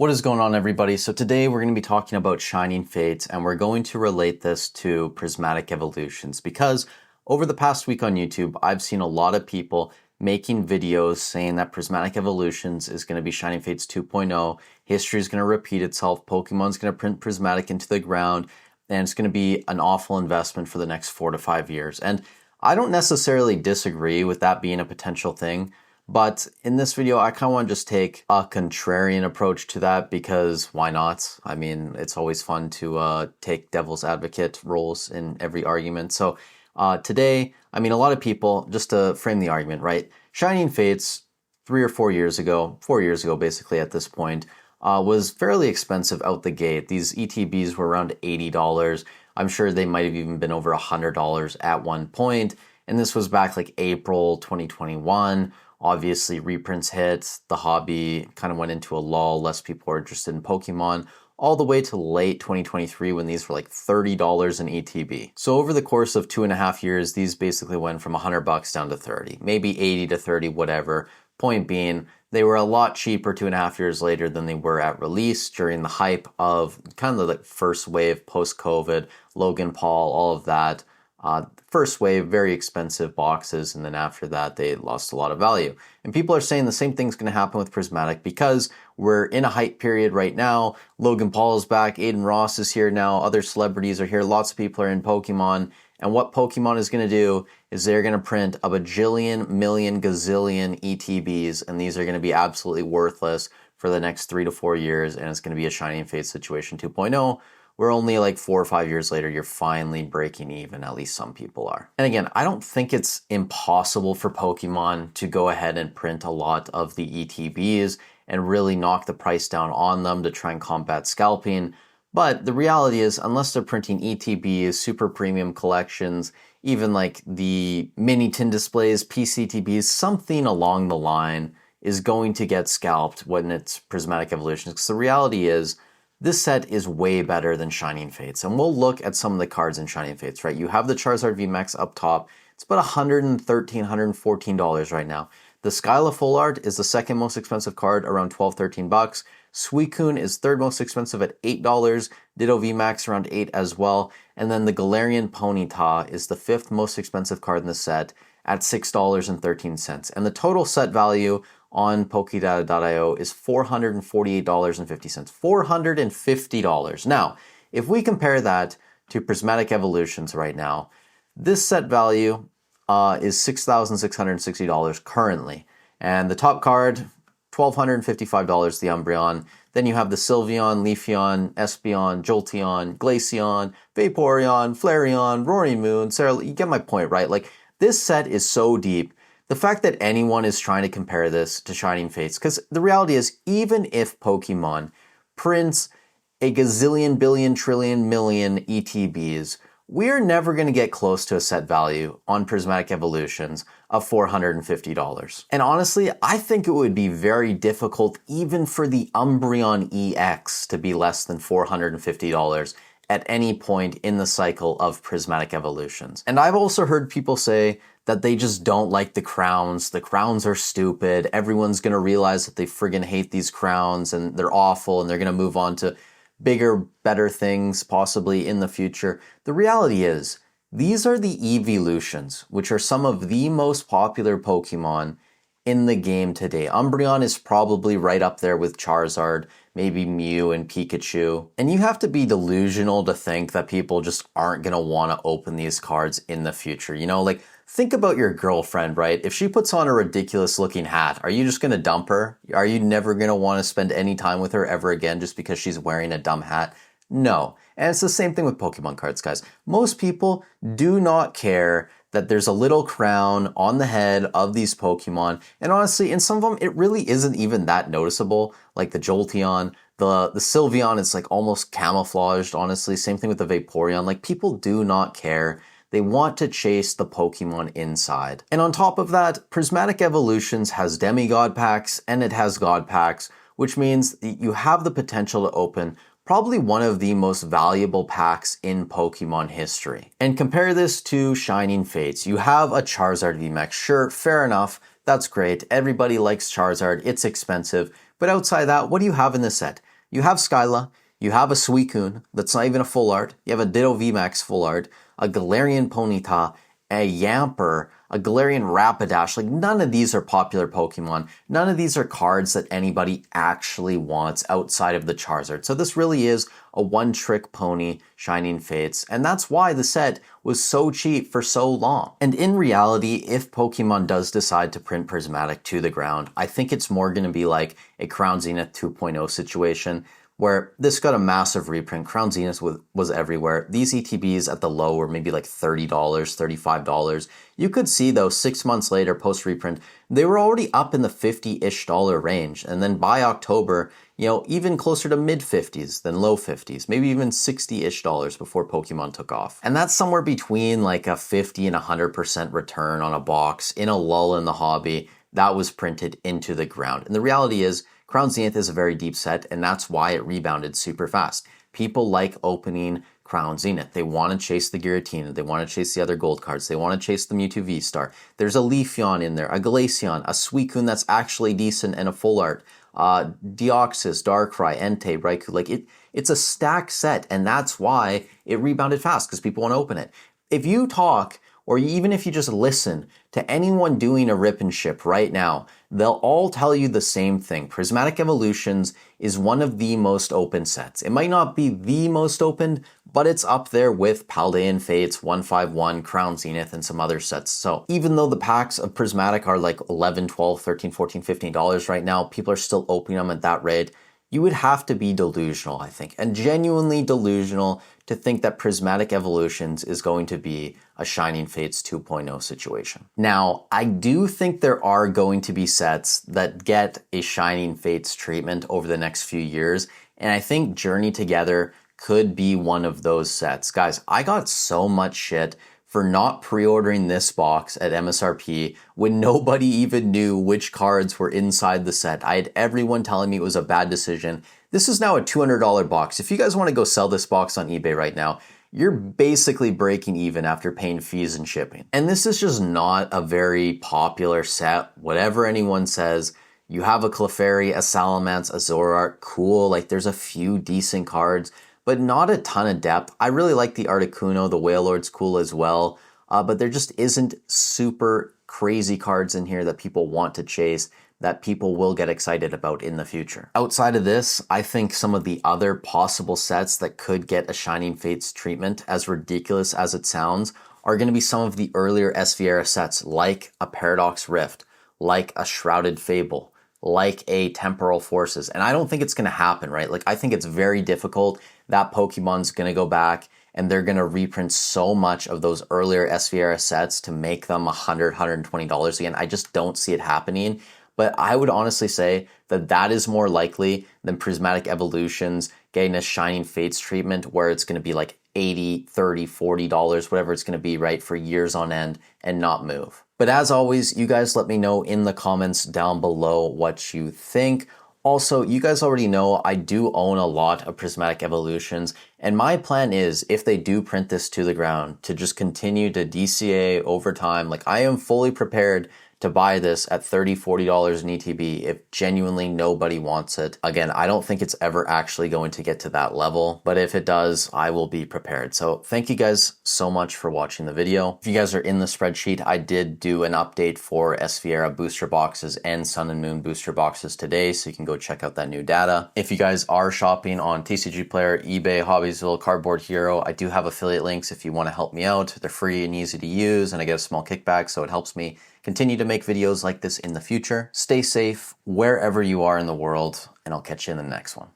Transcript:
What is going on, everybody? So today we're going to be talking about Shining Fates, and we're going to relate this to Prismatic Evolutions because over the past week on YouTube, I've seen a lot of people making videos saying that Prismatic Evolutions is going to be Shining Fates 2.0, history is going to repeat itself, Pokemon's going to print Prismatic into the ground, and it's going to be an awful investment for the next 4 to 5 years. And I don't necessarily disagree with that being a potential thing. But in this video, I kind of want to just take a contrarian approach to that because why not? I mean, it's always fun to take devil's advocate roles in every argument. So today, I mean, a lot of people, just to frame the argument, right? Shining Fates 3 or 4 years ago, 4 years ago basically at this point, was fairly expensive out the gate. These ETBs were around $80. I'm sure they might have even been over $100 at one point. And this was back like April 2021. Obviously, reprints hit, the hobby kind of went into a lull, less people were interested in Pokemon, all the way to late 2023 when these were like $30 an ETB. So over the course of 2.5 years, these basically went from $100 down to 30, maybe 80 to 30, whatever. Point being, they were a lot cheaper 2.5 years later than they were at release during the hype of kind of the first wave post-COVID, Logan Paul, all of that. First wave, very expensive boxes, and then after that, they lost a lot of value. And people are saying the same thing's going to happen with Prismatic because we're in a hype period right now. Logan Paul is back, Aiden Ross is here now, other celebrities are here, lots of people are in Pokemon. And what Pokemon is going to do is they're going to print a bajillion, million, gazillion ETBs, and these are going to be absolutely worthless for the next 3 to 4 years, and it's going to be a Shining Fates situation 2.0. We're only like 4 or 5 years later, you're finally breaking even, at least some people are. And again, I don't think it's impossible for Pokemon to go ahead and print a lot of the ETBs and really knock the price down on them to try and combat scalping. But the reality is, unless they're printing ETBs, super premium collections, even like the mini tin displays, PCTBs, something along the line is going to get scalped when it's Prismatic Evolutions. Because the reality is, this set is way better than Shining Fates, and we'll look at some of the cards in Shining Fates, right? You have the Charizard VMAX up top. It's about $113, $114 right now. The Skyla Full Art is the second most expensive card, around $12, $13. Suicune is third most expensive at $8. Ditto VMAX around $8 as well. And then the Galarian Ponyta is the fifth most expensive card in the set at $6.13. And the total set value on Pokedata.io is $448.50. $450. Now, if we compare that to Prismatic Evolutions right now, this set value is $6,660 currently. And the top card, $1,255, the Umbreon. Then you have the Sylveon, Leafeon, Espeon, Jolteon, Glaceon, Vaporeon, Flareon, Roaring Moon, Sarah, you get my point, right? Like, this set is so deep. The fact that anyone is trying to compare this to Shining Fates, because the reality is, even if Pokemon prints a gazillion, billion, trillion, million ETBs, we're never going to get close to a set value on Prismatic Evolutions of $450. And honestly, I think it would be very difficult even for the Umbreon EX to be less than $450 at any point in the cycle of Prismatic Evolutions. And I've also heard people say that they just don't like the crowns. The crowns are stupid. Everyone's going to realize that they friggin' hate these crowns and they're awful and they're going to move on to bigger, better things possibly in the future. The reality is, these are the Eeveelutions, which are some of the most popular Pokemon in the game today. Umbreon is probably right up there with Charizard, maybe Mew and Pikachu. And you have to be delusional to think that people just aren't going to want to open these cards in the future. You know, like, think about your girlfriend, right? If she puts on a ridiculous looking hat, are you just going to dump her? Are you never going to want to spend any time with her ever again just because she's wearing a dumb hat? No. And it's the same thing with Pokemon cards, guys. Most people do not care that there's a little crown on the head of these Pokemon. And honestly, in some of them, it really isn't even that noticeable. Like the Jolteon, the Sylveon, it's like almost camouflaged, honestly. Same thing with the Vaporeon. Like, people do not care. They want to chase the Pokemon inside. And on top of that, Prismatic Evolutions has Demigod packs and it has God packs, which means you have the potential to open probably one of the most valuable packs in Pokemon history. And compare this to Shining Fates. You have a Charizard VMAX. Sure, fair enough. That's great. Everybody likes Charizard. It's expensive. But outside that, what do you have in this set? You have Skyla, you have a Suicune that's not even a full art, you have a Ditto VMAX full art, a Galarian Ponyta, a Yamper, a Galarian Rapidash. Like, none of these are popular Pokemon. None of these are cards that anybody actually wants outside of the Charizard. So this really is a one-trick pony, Shining Fates, and that's why the set was so cheap for so long. And in reality, if Pokemon does decide to print Prismatic to the ground, I think it's more going to be like a Crown Zenith 2.0 situation, where this got a massive reprint. Crown Zenith was everywhere. These ETBs at the low were maybe like $30, $35. You could see though, 6 months later, post reprint, they were already up in the $50-ish range. And then by October, even closer to mid 50s than low 50s, maybe even $60-ish before Pokemon took off. And that's somewhere between like a 50 and 100% return on a box in a lull in the hobby that was printed into the ground. And the reality is, Crown Zenith is a very deep set, and that's why it rebounded super fast. People like opening Crown Zenith. They want to chase the Giratina. They want to chase the other gold cards. They want to chase the Mewtwo V-Star. There's a Leafeon in there, a Glaceon, a Suicune that's actually decent and a full art, Deoxys, Darkrai, Entei, Raikou. Like, it's a stacked set, and that's why it rebounded fast, because people want to open it. If you talk, or even if you just listen to anyone doing a rip and ship right now, they'll all tell you the same thing. Prismatic Evolutions is one of the most open sets. It might not be the most opened, but it's up there with Paldean Fates, 151, Crown Zenith, and some other sets. So even though the packs of Prismatic are like $11, $12, $13, $14, $15 right now, people are still opening them at that rate. You would have to be delusional, I think, and genuinely delusional to think that Prismatic Evolutions is going to be a Shining Fates 2.0 situation. Now, I do think there are going to be sets that get a Shining Fates treatment over the next few years, and I think Journey Together could be one of those sets. Guys, I got so much shit for not pre-ordering this box at MSRP when nobody even knew which cards were inside the set. I had everyone telling me it was a bad decision. This is now a $200 box. If you guys want to go sell this box on eBay right now, you're basically breaking even after paying fees and shipping. And this is just not a very popular set. Whatever anyone says, you have a Clefairy, a Salamence, a Zoroark, cool. Like, there's a few decent cards, but not a ton of depth. I really like the Articuno, the Wailord's cool as well, but there just isn't super crazy cards in here that people want to chase, that people will get excited about in the future. Outside of this, I think some of the other possible sets that could get a Shining Fates treatment, as ridiculous as it sounds, are going to be some of the earlier SV-era sets, like a Paradox Rift, like a Shrouded Fable, like a Temporal Forces. And I don't think it's going to happen, right? Like, I think it's very difficult that Pokemon's going to go back and they're going to reprint so much of those earlier SV-era sets to make them $100, $120 again. I just don't see it happening. But I would honestly say that that is more likely than Prismatic Evolutions getting a Shining Fates treatment where it's going to be like $80, $30, $40, whatever it's going to be, right, for years on end and not move. But as always, you guys let me know in the comments down below what you think. Also, you guys already know I do own a lot of Prismatic Evolutions, and my plan is, if they do print this to the ground, to just continue to DCA over time. Like, I am fully prepared to buy this at $30, $40 in ETB if genuinely nobody wants it. Again, I don't think it's ever actually going to get to that level, but if it does, I will be prepared. So thank you guys so much for watching the video. If you guys are in the spreadsheet, I did do an update for SV-era booster boxes and Sun and Moon booster boxes today, so you can go check out that new data. If you guys are shopping on TCG Player, eBay, Hobbiesville, Cardboard Hero, I do have affiliate links if you want to help me out. They're free and easy to use, and I get a small kickback, so it helps me continue to make videos like this in the future. Stay safe wherever you are in the world, and I'll catch you in the next one.